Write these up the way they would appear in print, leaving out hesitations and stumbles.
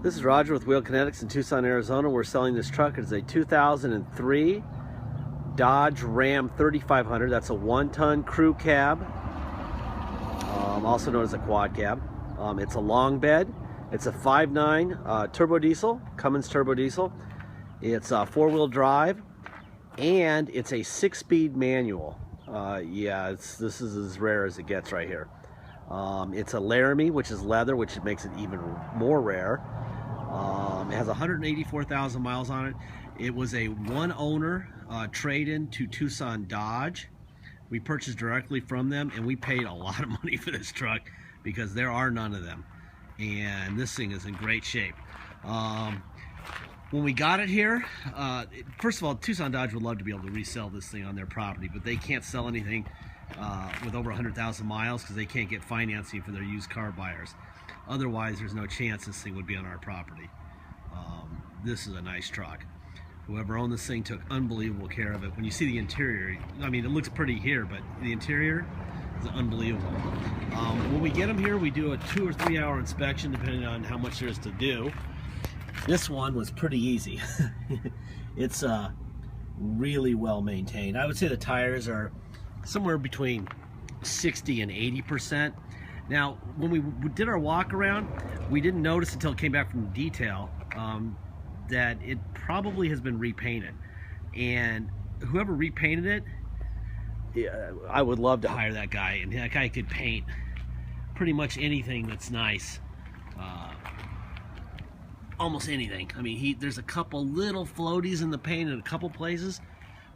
This is Roger with Wheel Kinetics in Tucson, Arizona. We're selling this truck. It's a 2003 Dodge Ram 3500. That's a 1-ton crew cab, also known as a quad cab. It's a long bed. It's a 5.9 turbo diesel, Cummins turbo diesel. It's a 4-wheel drive, and it's a 6-speed manual. This is as rare as it gets right here. It's a Laramie, which is leather, which makes it even more rare. It has 184,000 miles on it. It was a one-owner trade-in to Tucson Dodge. We purchased directly from them, and we paid a lot of money for this truck because there are none of them. And this thing is in great shape. When we got it here, first of all, Tucson Dodge would love to be able to resell this thing on their property, but they can't sell anything with over 100,000 miles because they can't get financing for their used car buyers. Otherwise, there's no chance this thing would be on our property. This is a nice truck. Whoever owned this thing took unbelievable care of it. When you see the interior, I mean, it looks pretty here, but the interior is unbelievable. When we get them here, we do a 2 or 3 hour inspection depending on how much there is to do. This one was pretty easy. It's really well maintained. I would say the tires are somewhere between 60 and 80%. Now, when we did our walk around, we didn't notice until it came back from detail that it probably has been repainted. And whoever repainted it, I would love to hire that guy. And that guy could paint pretty much anything that's nice. Almost anything. I mean, there's a couple little floaties in the paint in a couple places,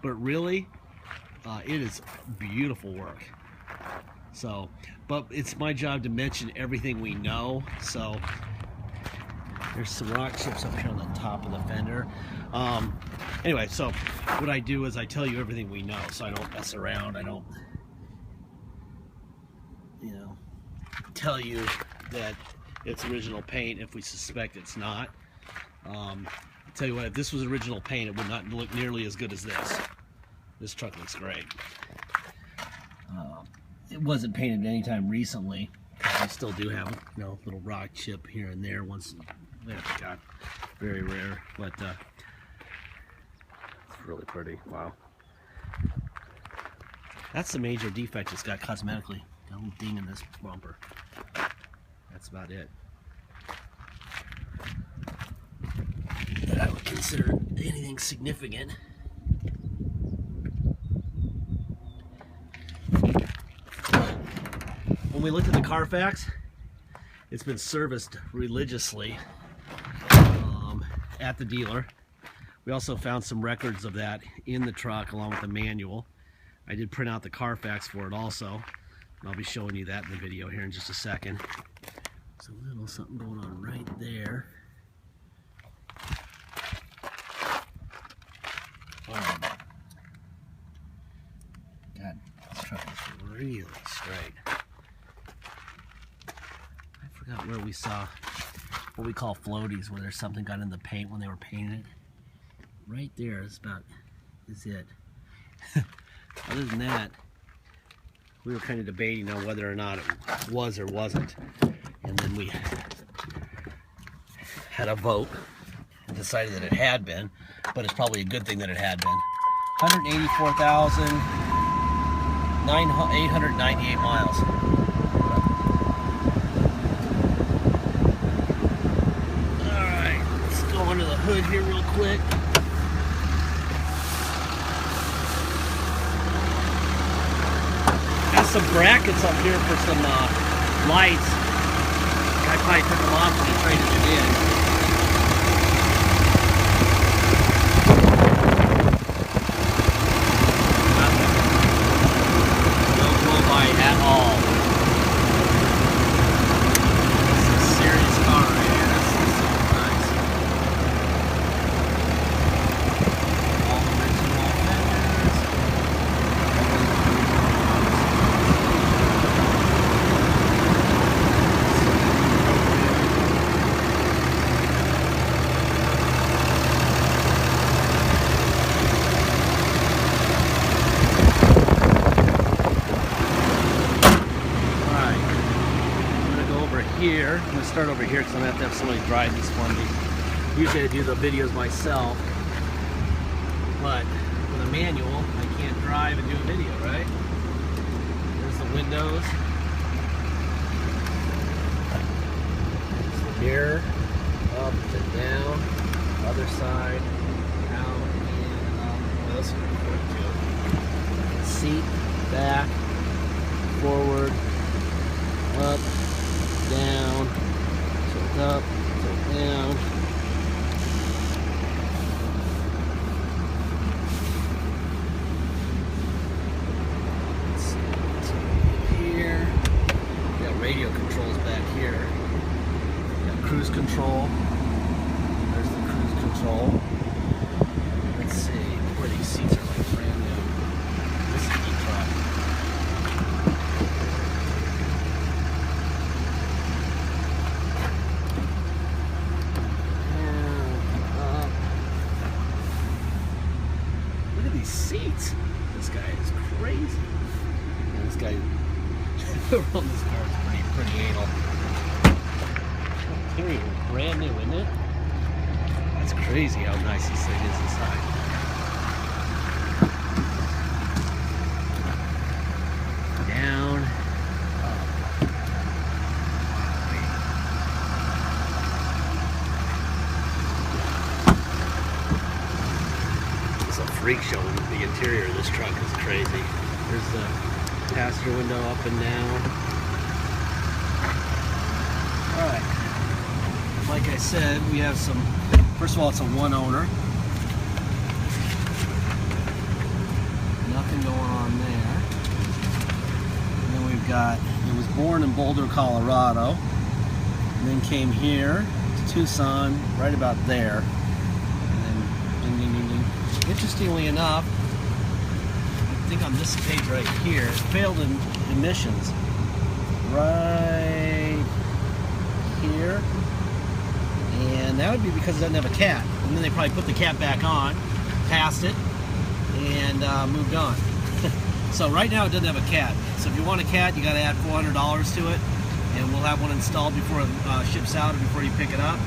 but really, it is beautiful work. So, but it's my job to mention everything we know. So, there's some rock chips up here on the top of the fender. Anyway, so what I do is I tell you everything we know, so I don't mess around. I don't, tell you that it's original paint if we suspect it's not. I'll tell you what, if this was original paint, it would not look nearly as good as this. This truck looks great. It wasn't painted anytime recently. I still do have a little rock chip here and there once. God, very rare, but it's really pretty. Wow. That's the major defect it's got cosmetically. Got a little ding in this bumper. That's about it. That I would consider anything significant. When we looked at the Carfax, it's been serviced religiously at the dealer. We also found some records of that in the truck along with the manual. I did print out the Carfax for it also, and I'll be showing you that in the video here in just a second. There's a little something going on right there. God, this truck is really straight. I forgot where we saw what we call floaties, where there's something got in the paint when they were painting it. Right there is it. Other than that, we were kind of debating on whether or not it was or wasn't. And then we had a vote and decided that it had been, but it's probably a good thing that it had been. 184,898 miles. Under the hood here real quick. Got some brackets up here for some lights. I probably took them off when he traded it in. No blow by at all. This is a serious car right here. start over here because I'm going to have somebody drive this for me. Usually I do the videos myself, but with a manual, I can't drive and do a video, right? There's the windows. There's the mirror, up and down, other side, out and up. Well, this is quick too. Seat, back, forward, up, down, tilt up, tilt down. Let's see what's here. We got radio controls back here. We got cruise control. There's the cruise control. Let's see where these seats are like brand new. This is the truck. Seats. This guy is crazy. And this guy who owns this car is pretty anal. Interior is brand new, isn't it? That's crazy how nice this thing is inside. Down. Freak show. The interior of this truck is crazy. There's the passenger window up and down. Alright. Like I said, we have some, first of all, it's a one owner. Nothing going on there. And then we've got, it was born in Boulder, Colorado. And then came here to Tucson, right about there. And then ding, ding, ding, ding. Interestingly enough, I think on this page right here, it failed in emissions right here, and that would be because it doesn't have a cat. And then they probably put the cat back on, passed it, and moved on. So right now it doesn't have a cat. So if you want a cat, you got to add $400 to it, and we'll have one installed before it ships out or before you pick it up.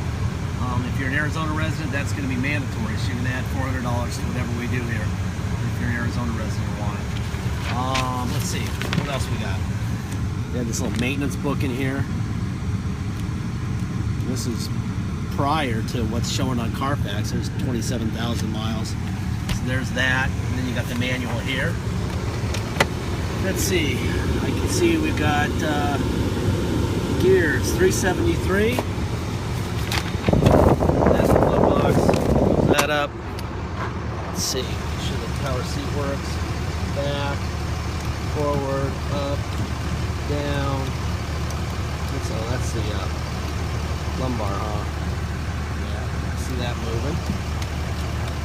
If you're an Arizona resident, that's going to be mandatory, so you're going to add $400 to whatever we do here if you're an Arizona resident or want it. Let's see, what else we got? We have this little maintenance book in here. This is prior to what's showing on Carfax. There's 27,000 miles. So there's that, and then you got the manual here. Let's see, I can see we've got gears, 373. That up. Let's see. Make sure the power seat works. Back, forward, up, down. So that's the lumbar, huh? Yeah. See that moving?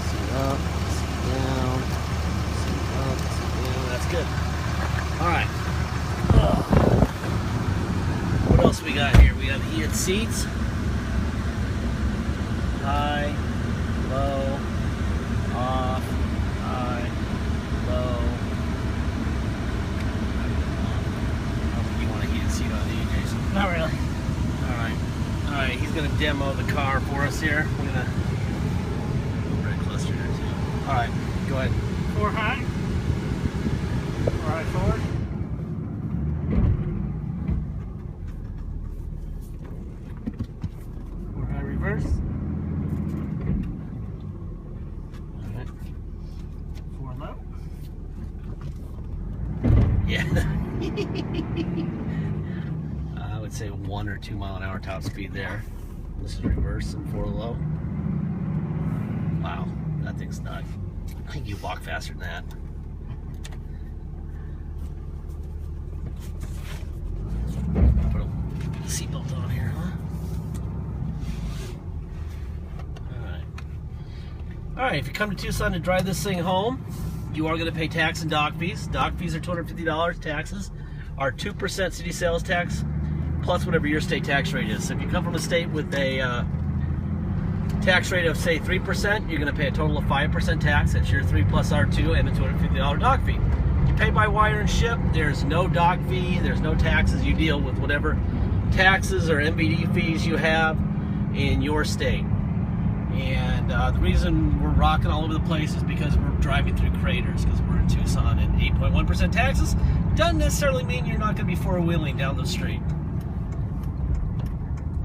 See up, see down, see up, see down. That's good. All right. What else we got here? We have heated seats. High. Low, off, high, low. I don't think you want a heated seat on the Jason. Not really. Alright, he's going to demo the car for us here. We're going to go very close to here too. Alright, go ahead. 4 high. 4 high forward. 4 high reverse. Yeah. I would say 1 or 2 mile an hour top speed there. This is reverse and 4 low. Wow, that thing's nuts. I think you walk faster than that. Put a seatbelt on here, huh? Alright, if you come to Tucson to drive this thing home, you are going to pay tax and dock fees. Dock fees are $250. Taxes are 2% city sales tax plus whatever your state tax rate is. So if you come from a state with a tax rate of, say, 3%, you're going to pay a total of 5% tax. That's your 3 plus R2 and a $250 dock fee. You pay by wire and ship. There's no dock fee. There's no taxes. You deal with whatever taxes or MVD fees you have in your state. And the reason we're rocking all over the place is because we're driving through craters, because we're in Tucson, and 8.1% taxes doesn't necessarily mean you're not going to be four-wheeling down the street.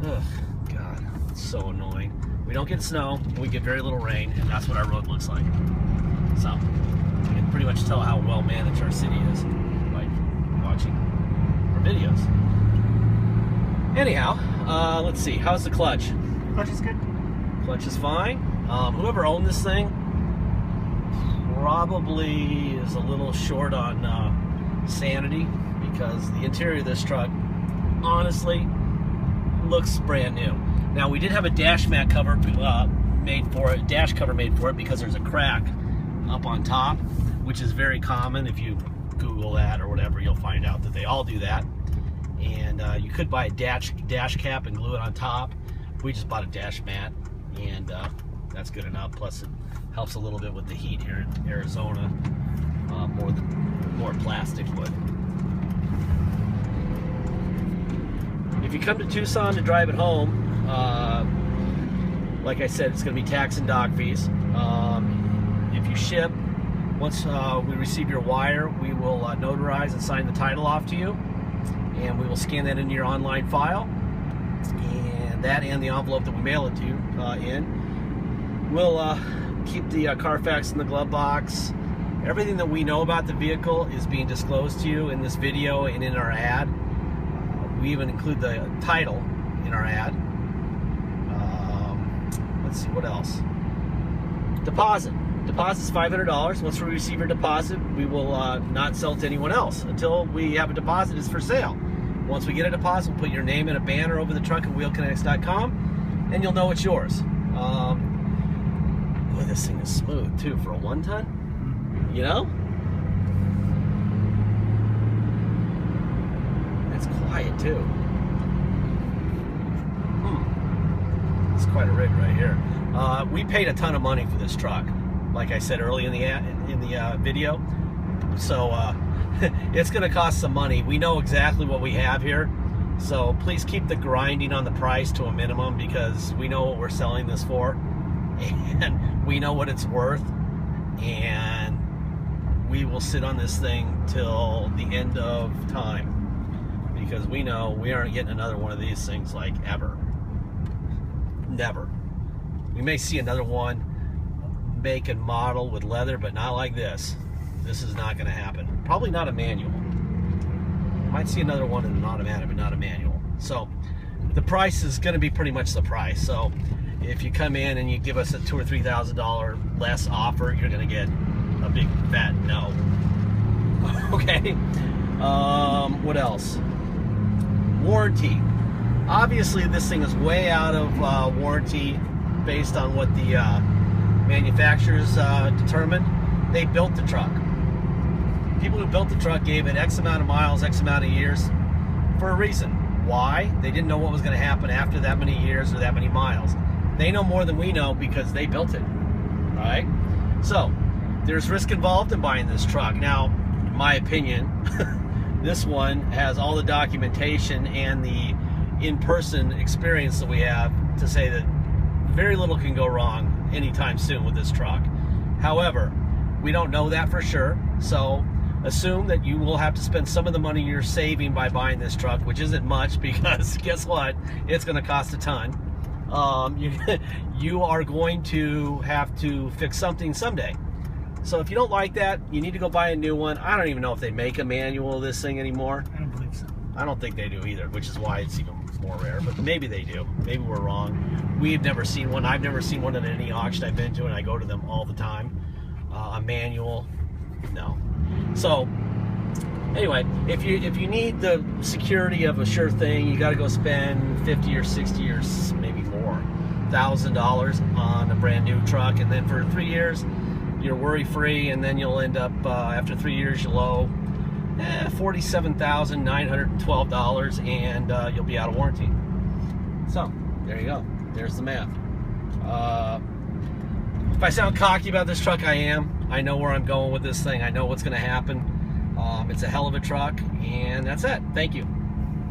Ugh, God, it's so annoying. We don't get snow, we get very little rain, and that's what our road looks like. So, you can pretty much tell how well managed our city is by watching our videos. Anyhow, let's see, how's the clutch? Clutch is good. Clutch is fine. Whoever owned this thing probably is a little short on sanity, because the interior of this truck, honestly, looks brand new. Now, we did have a dash mat cover made for it, dash cover made for it, because there's a crack up on top, which is very common. If you Google that or whatever, you'll find out that they all do that. And you could buy a dash cap and glue it on top. We just bought a dash mat, and that's good enough. Plus, it helps a little bit with the heat here in Arizona, more plastic would. If you come to Tucson to drive it home, like I said, it's going to be tax and dock fees. If you ship, once we receive your wire, we will notarize and sign the title off to you, and we will scan that into your online file, and that and the envelope that we mail it to you in. We'll keep the Carfax in the glove box. Everything that we know about the vehicle is being disclosed to you in this video and in our ad. We even include the title in our ad. Let's see, what else? Deposit. Deposit's $500. Once we receive your deposit, we will not sell it to anyone else until we have a deposit is for sale. Once we get a deposit, we'll put your name in a banner over the truck at wheelkinetics.com, and you'll know it's yours. Boy, this thing is smooth too for a 1-ton. You know? It's quiet too. It's quite a rig right here. We paid a ton of money for this truck, like I said early in the video. So it's going to cost some money. We know exactly what we have here, so please keep the grinding on the price to a minimum, because we know what we're selling this for, and we know what it's worth, and we will sit on this thing till the end of time, because we know we aren't getting another one of these things like ever. Never. We may see another one make and model with leather, but not like this. This is not going to happen. Probably not a manual. Might see another one in an automatic, but not a manual. So the price is going to be pretty much the price. So if you come in and you give us a $2,000 or $3,000 less offer, you're going to get a big fat no. Okay. What else? Warranty. Obviously, this thing is way out of warranty based on what the manufacturers determined. They built the truck. People who built the truck gave it X amount of miles, X amount of years for a reason. Why? They didn't know what was going to happen after that many years or that many miles. They know more than we know because they built it. All right? So, there's risk involved in buying this truck. Now, in my opinion, this one has all the documentation and the in-person experience that we have to say that very little can go wrong anytime soon with this truck. However, we don't know that for sure, so assume that you will have to spend some of the money you're saving by buying this truck, which isn't much, because guess what? It's going to cost a ton. You are going to have to fix something someday. So if you don't like that, you need to go buy a new one. I don't even know if they make a manual of this thing anymore. I don't believe so. I don't think they do either, which is why it's even more rare, but maybe they do. Maybe we're wrong. We've never seen one. I've never seen one at any auction I've been to, and I go to them all the time. A manual, no. So anyway, if you need the security of a sure thing, you got to go spend 50 or 60 or maybe more $1,000 on a brand new truck, and then for 3 years you're worry free, and then you'll end up after 3 years you'll owe $47,912, and you'll be out of warranty. So there you go. There's the math. If I sound cocky about this truck, I am. I know where I'm going with this thing. I know what's going to happen. It's a hell of a truck, and that's it. Thank you.